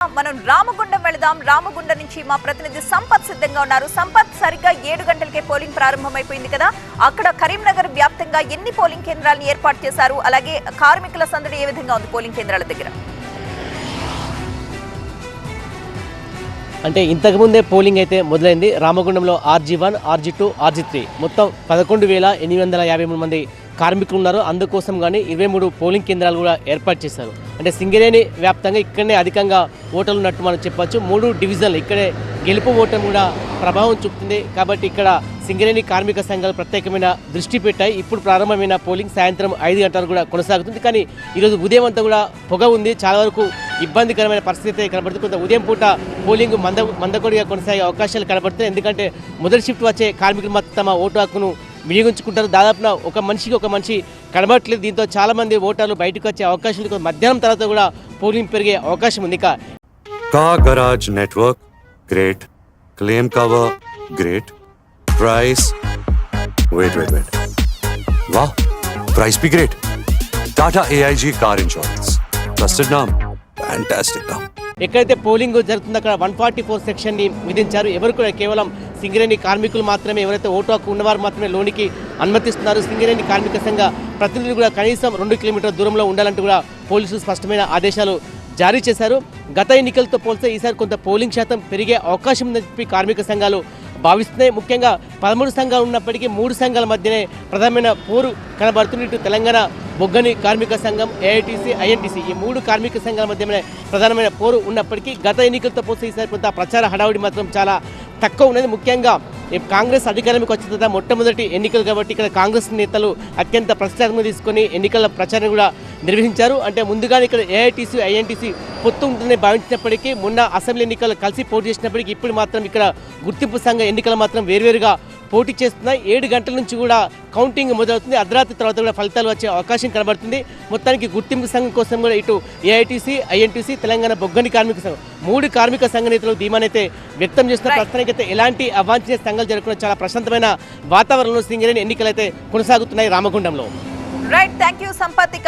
మనం రామగుండం వెళదాం. రామగుండం నుంచి మా ప్రతినిధి సంపత్ సిద్ధంగా ఉన్నారు. సంపత్, సరిగ్గా 7 గంటలకే పోలింగ్ ప్రారంభమైపోయింది కదా, అక్కడ కరీంనగర్ వ్యాప్తంగా ఎన్ని పోలింగ్ కేంద్రాలను ఏర్పాటు చేశారు? అలాగే కార్మికుల సందడి ఏ విధంగా ఉంది పోలింగ్ కేంద్రాల దగ్గర? అంటే ఇంతకుముందే పోలింగ్ అయితే మొదలైంది. రామగుండంలో RG1, RG2, RG3 మొత్తం 11,853 మంది కార్మికులు ఉన్నారు. అందుకోసం కానీ 23 పోలింగ్ కేంద్రాలు కూడా ఏర్పాటు చేశారు. అంటే సింగరేణి వ్యాప్తంగా ఇక్కడనే అధికంగా ఓటర్లు ఉన్నట్టు మనం చెప్పొచ్చు. 3 డివిజన్లు ఇక్కడే గెలుపు ఓటమి కూడా ప్రభావం చూపుతుంది. కాబట్టి ఇక్కడ సింగరేణి కార్మిక సంఘాలు ప్రత్యేకమైన దృష్టి పెట్టాయి. ఇప్పుడు ప్రారంభమైన పోలింగ్ సాయంత్రం 5 గంటలు కూడా కొనసాగుతుంది. కానీ ఈరోజు ఉదయం అంతా కూడా పొగ ఉంది. చాలా వరకు ఇబ్బందికరమైన పరిస్థితి కనబడుతుంది. కొంత ఉదయం పూట పోలింగ్ మందకొడిగా కొనసాగే అవకాశాలు కనబడుతున్నాయి. ఎందుకంటే మొదటి షిఫ్ట్ వచ్చే కార్మికులు మాత్రం తమ ఓటు హక్కును వినియోగించుకుంటారు. దాదాపున ఒక మనిషి కనబడట్లేదు. దీంతో చాలామంది ఓటర్లు బయటకు వచ్చే అవకాశం, మధ్యాహ్నం తర్వాత కూడా పోలింగ్ పెరిగే అవకాశం ఉంది. Car garage network great, claim cover great, price wait वाह प्राइस भी great. Tata AIG car insurance, trusted name, fantastic name. ఎక్కడైతే పోలింగ్ జరుగుతుందో అక్కడ 144 సెక్షన్ని విధించారు. ఎవరు కూడా కేవలం సింగరేణి కార్మికులు మాత్రమే, ఎవరైతే ఓటు హక్కు ఉన్నవారు మాత్రమే లోనికి అనుమతిస్తున్నారు. సింగరేణి కార్మిక సంఘ ప్రతినిధులు కూడా కనీసం 2 కిలోమీటర్ల దూరంలో ఉండాలంటూ కూడా పోలీసులు స్పష్టమైన ఆదేశాలు జారీ చేశారు. గత ఎన్నికలతో పోల్స్తే ఈసారి కొంత పోలింగ్ శాతం పెరిగే అవకాశం ఉందని చెప్పి కార్మిక సంఘాలు భావిస్తున్నాయి. ముఖ్యంగా 13 సంఘాలు ఉన్నప్పటికీ 3 సంఘాల మధ్యనే ప్రధానమైన పోరు కనబడుతుంది. ఇటు తెలంగాణ బొగ్గని కార్మిక సంఘం, AITC, INTC ఈ 3 కార్మిక సంఘాల మధ్యనే ప్రధానమైన పోరు ఉన్నప్పటికీ గత ఎన్నికలతో పోల్స్తే ఈసారి కొంత ప్రచార హడావుడి మాత్రం చాలా తక్కువ ఉన్నది. ముఖ్యంగా కాంగ్రెస్ అధికారంలోకి వచ్చిన తర్వాత మొట్టమొదటి ఎన్నికలు కాబట్టి ఇక్కడ కాంగ్రెస్ నేతలు అత్యంత ప్రతిష్టాత్మకంగా తీసుకొని ఎన్నికల ప్రచారం కూడా నిర్వహించారు. అంటే ముందుగానే ఇక్కడ AITC, INTC పొత్తు ఉంటుందని భావించినప్పటికీ మొన్న అసెంబ్లీ ఎన్నికలు కలిసి పోటీ చేసినప్పటికీ ఇప్పుడు మాత్రం ఇక్కడ గుర్తింపు సంఘ ఎన్నికలు మాత్రం వేరువేరుగా పోటీ చేస్తున్నాయి. 7 గంటల నుంచి కూడా కౌంటింగ్ మొదలవుతుంది. అర్ధరాత్రి తర్వాత కూడా ఫలితాలు వచ్చే అవకాశం కనబడుతుంది. మొత్తానికి గుర్తింపు సంఘం కోసం కూడా ఇటు AITC, INTC, తెలంగాణ బొగ్గని కార్మిక సంఘం 3 కార్మిక సంఘ నేతలు ధీమానైతే వ్యక్తం చేస్తున్న ప్రస్తుతానికైతే ఎలాంటి అవాంఛనీయ సంఘాలు జరగకుండా చాలా ప్రశాంతమైన వాతావరణంలో సింగరేణి ఎన్నికలు అయితే కొనసాగుతున్నాయి రామగుండంలో. Right, thank you Sampath.